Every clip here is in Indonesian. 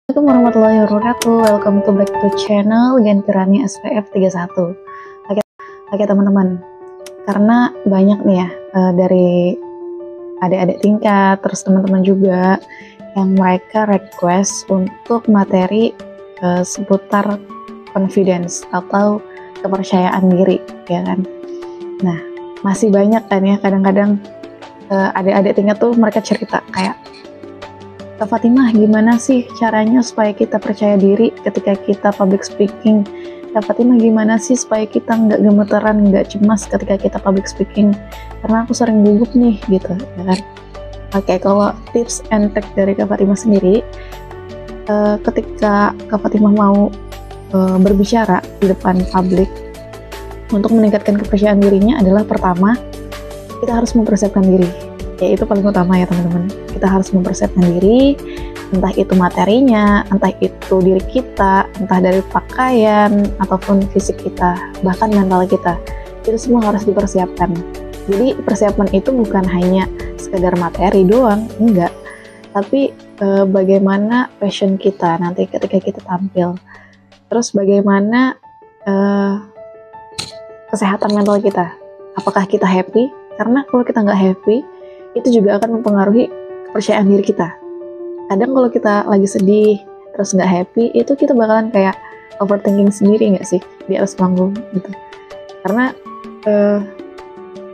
Assalamualaikum warahmatullahi wabarakatuh. Welcome to back to channel Genpirani SPF 31. Oke teman-teman, karena banyak nih ya dari adik-adik tingkat, terus teman-teman juga yang mereka request untuk materi seputar confidence atau kepercayaan diri, ya kan. Nah, masih banyak kan ya kadang-kadang adik-adik tingkat tuh mereka cerita kayak, Kak Fatimah, gimana sih caranya supaya kita percaya diri ketika kita public speaking? Kak Fatimah, gimana sih supaya kita nggak gemeteran, nggak cemas ketika kita public speaking? Karena aku sering gugup nih, gitu, ya kan? Oke, kalau tips and trick dari Kak Fatimah sendiri, ketika Kak Fatimah mau berbicara di depan publik, untuk meningkatkan kepercayaan dirinya adalah pertama, kita harus mempersiapkan diri. Ya, itu paling utama ya teman-teman. Kita harus mempersiapkan diri, entah itu materinya, entah itu diri kita, entah dari pakaian ataupun fisik kita, bahkan mental kita. Itu semua harus dipersiapkan. Jadi persiapan itu bukan hanya sekedar materi doang, enggak. Tapi bagaimana passion kita nanti ketika kita tampil. Terus bagaimana kesehatan mental kita. Apakah kita happy? Karena kalau kita nggak happy, itu juga akan mempengaruhi kepercayaan diri kita. Kadang kalau kita lagi sedih, terus nggak happy, itu kita bakalan kayak overthinking sendiri nggak sih di atas panggung gitu. Karena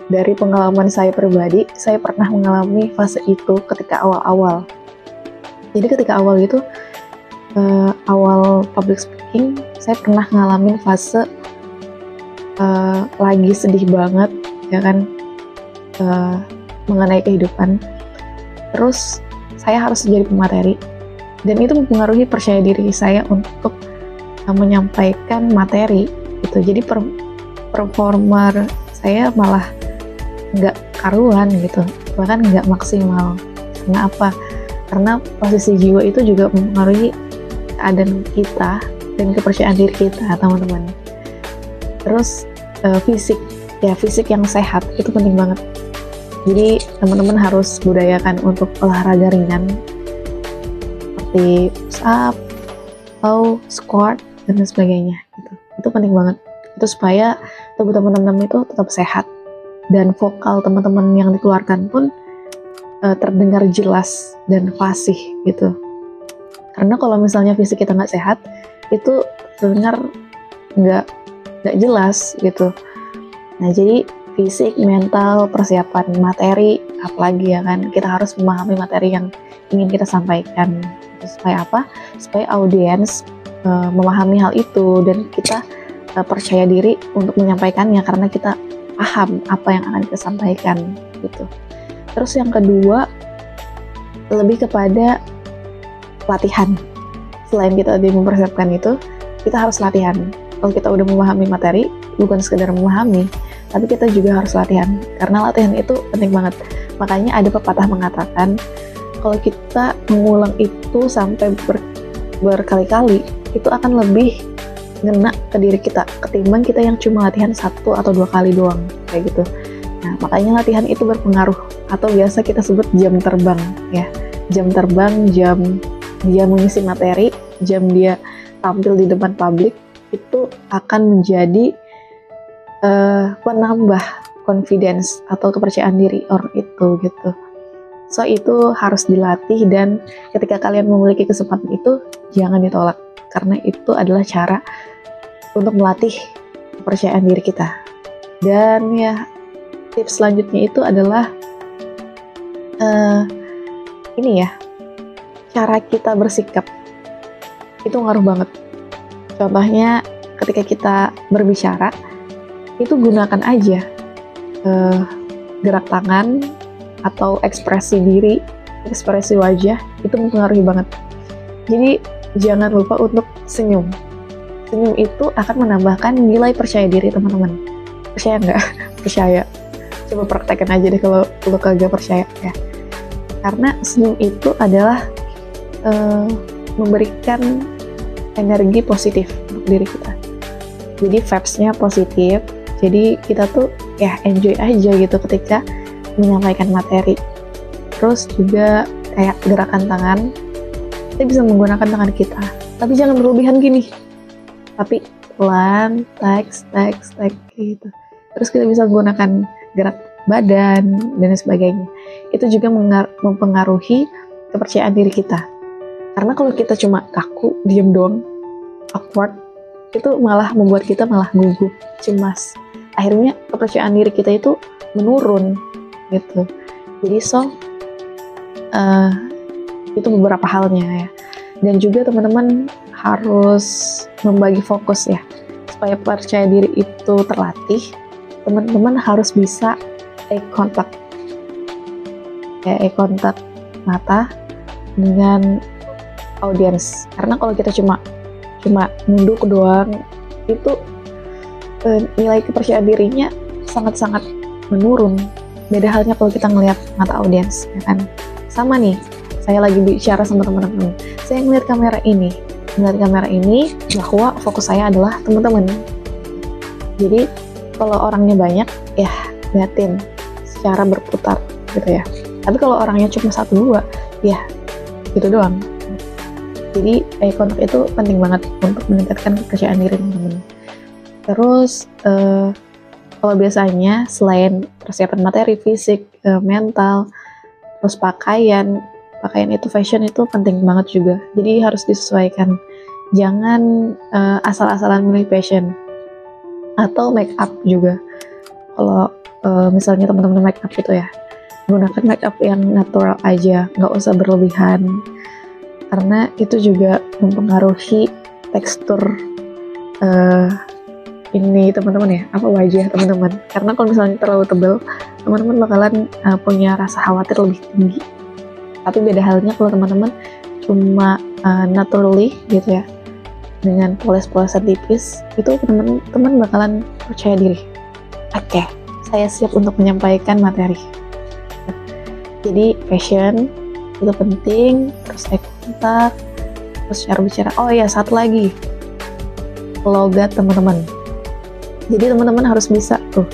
dari pengalaman saya pribadi, saya pernah mengalami fase itu ketika awal-awal. Jadi ketika awal itu, awal public speaking, saya pernah ngalamin fase lagi sedih banget, ya kan, mengenai kehidupan. Terus saya harus jadi pemateri, dan itu mempengaruhi percaya diri saya untuk menyampaikan materi gitu. Jadi performer saya malah nggak karuan gitu, bahkan nggak maksimal. Karena apa? Karena posisi jiwa itu juga mempengaruhi keadaan kita dan kepercayaan diri kita, teman-teman. Terus fisik yang sehat itu penting banget. Jadi teman-teman harus budayakan untuk olahraga ringan seperti push up atau squat dan sebagainya gitu. Itu penting banget. Itu supaya tubuh teman-teman itu tetap sehat dan vokal teman-teman yang dikeluarkan pun terdengar jelas dan fasih gitu. Karena kalau misalnya fisik kita nggak sehat, itu terdengar nggak jelas gitu. Nah, jadi fisik, mental, persiapan materi, apalagi ya kan, kita harus memahami materi yang ingin kita sampaikan. Supaya apa? Supaya audiens memahami hal itu dan kita percaya diri untuk menyampaikannya karena kita paham apa yang akan kita sampaikan gitu. Terus yang kedua, lebih kepada latihan. Selain kita mempersiapkan itu, kita harus latihan. Kalau kita udah memahami materi, bukan sekedar memahami, tapi kita juga harus latihan, karena latihan itu penting banget. Makanya ada pepatah mengatakan, kalau kita mengulang itu sampai berkali-kali, itu akan lebih ngena ke diri kita, ketimbang kita yang cuma latihan 1 atau 2 kali doang, kayak gitu. Nah, makanya latihan itu berpengaruh, atau biasa kita sebut jam terbang, ya. Jam terbang, jam dia mengisi materi, jam dia tampil di depan publik, itu akan menjadi menambah confidence atau kepercayaan diri orang itu gitu. So itu harus dilatih, dan ketika kalian memiliki kesempatan itu jangan ditolak, karena itu adalah cara untuk melatih kepercayaan diri kita. Dan ya, tips selanjutnya itu adalah ini ya, cara kita bersikap itu ngaruh banget. Contohnya ketika kita berbicara, itu gunakan aja gerak tangan atau ekspresi diri, ekspresi wajah, itu mempengaruhi banget. Jadi jangan lupa untuk senyum. Senyum itu akan menambahkan nilai percaya diri teman-teman. Percaya nggak? Percaya. Coba praktekkan aja deh kalau kagak percaya ya. Karena senyum itu adalah memberikan energi positif untuk diri kita. Jadi vibes-nya positif. Jadi kita tuh ya enjoy aja gitu ketika menyampaikan materi. Terus juga kayak gerakan tangan kita bisa menggunakan tangan kita, tapi jangan berlebihan gini, tapi pelan, teks gitu. Terus kita bisa menggunakan gerak badan dan sebagainya. Itu juga mempengaruhi kepercayaan diri kita. Karena kalau kita cuma kaku, diem doang, awkward, itu malah membuat kita malah gugup, cemas. Akhirnya kepercayaan diri kita itu menurun gitu. Jadi itu beberapa halnya ya. Dan juga teman-teman harus membagi fokus ya, supaya percaya diri itu terlatih. Teman-teman harus bisa eye contact mata dengan audiens. Karena kalau kita cuma nunduk doang, itu nilai kepercayaan dirinya sangat-sangat menurun. Beda halnya kalau kita ngelihat mata audiens, ya kan? Sama nih, saya lagi bicara sama teman-teman, saya ngelihat kamera ini bahwa fokus saya adalah teman-teman. Jadi kalau orangnya banyak, ya liatin secara berputar gitu ya. Tapi kalau orangnya cuma 1-2, ya gitu doang. Jadi eye contact itu penting banget untuk meningkatkan kepercayaan diri teman-teman. Terus kalau biasanya selain persiapan materi, fisik, mental, terus pakaian itu, fashion itu penting banget juga. Jadi harus disesuaikan. Jangan asal-asalan milih fashion atau make up juga. Kalau misalnya teman-teman make up gitu ya, gunakan make up yang natural aja, nggak usah berlebihan. Karena itu juga mempengaruhi tekstur ini teman-teman ya, wajah teman-teman. Karena kalau misalnya terlalu tebal, teman-teman bakalan punya rasa khawatir lebih tinggi. Tapi beda halnya kalau teman-teman cuma naturally gitu ya, dengan poles-polesan tipis, itu teman-teman bakalan percaya diri. Oke, saya siap untuk menyampaikan materi. Jadi fashion itu penting, terus eye contact, terus cara bicara. Oh ya, satu lagi, logat teman-teman. Jadi teman-teman harus bisa tuh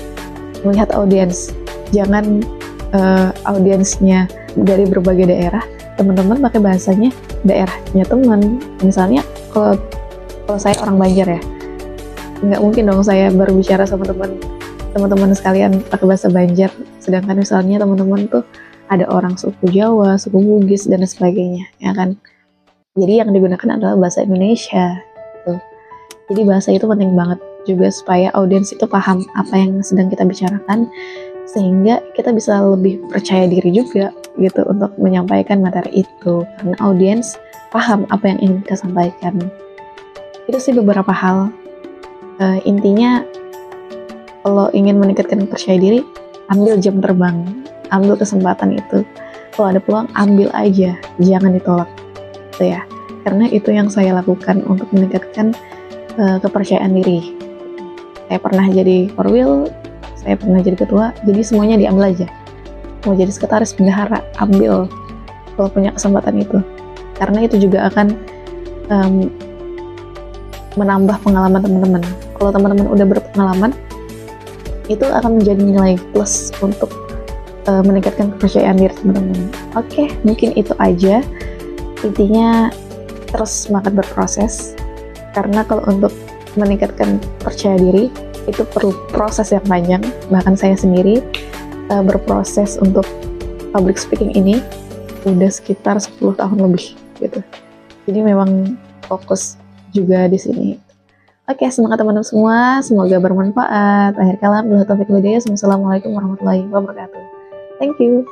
melihat audiens. Jangan audiensnya dari berbagai daerah, teman-teman pakai bahasanya daerahnya teman. Misalnya kalau saya orang Banjar ya, nggak mungkin dong saya berbicara sama teman-teman sekalian pakai bahasa Banjar. Sedangkan misalnya teman-teman tuh ada orang suku Jawa, suku Bugis dan sebagainya, ya kan? Jadi yang digunakan adalah bahasa Indonesia. Tuh. Jadi bahasa itu penting banget juga supaya audiens itu paham apa yang sedang kita bicarakan, sehingga kita bisa lebih percaya diri juga gitu untuk menyampaikan materi itu, karena audiens paham apa yang ingin kita sampaikan. Itu sih beberapa hal. Intinya kalau ingin meningkatkan percaya diri, ambil jam terbang, ambil kesempatan itu. Kalau ada peluang, ambil aja, jangan ditolak gitu ya. Karena itu yang saya lakukan untuk meningkatkan kepercayaan diri. Saya pernah jadi korwil, saya pernah jadi ketua, jadi semuanya diambil aja. Mau jadi sekretaris, bendahara, ambil kalau punya kesempatan itu. Karena itu juga akan menambah pengalaman teman-teman. Kalau teman-teman udah berpengalaman, itu akan menjadi nilai plus untuk meningkatkan kepercayaan diri teman-teman. Oke, mungkin itu aja. Intinya terus semangat berproses. Karena kalau untuk meningkatkan percaya diri itu perlu proses yang panjang. Bahkan saya sendiri berproses untuk public speaking ini udah sekitar 10 tahun lebih gitu. Jadi memang fokus juga di sini. Oke, semangat teman-teman semua, semoga bermanfaat. Akhir kalam, billahi taufiq wal hidayah. Wassalamualaikum warahmatullahi wabarakatuh. Thank you.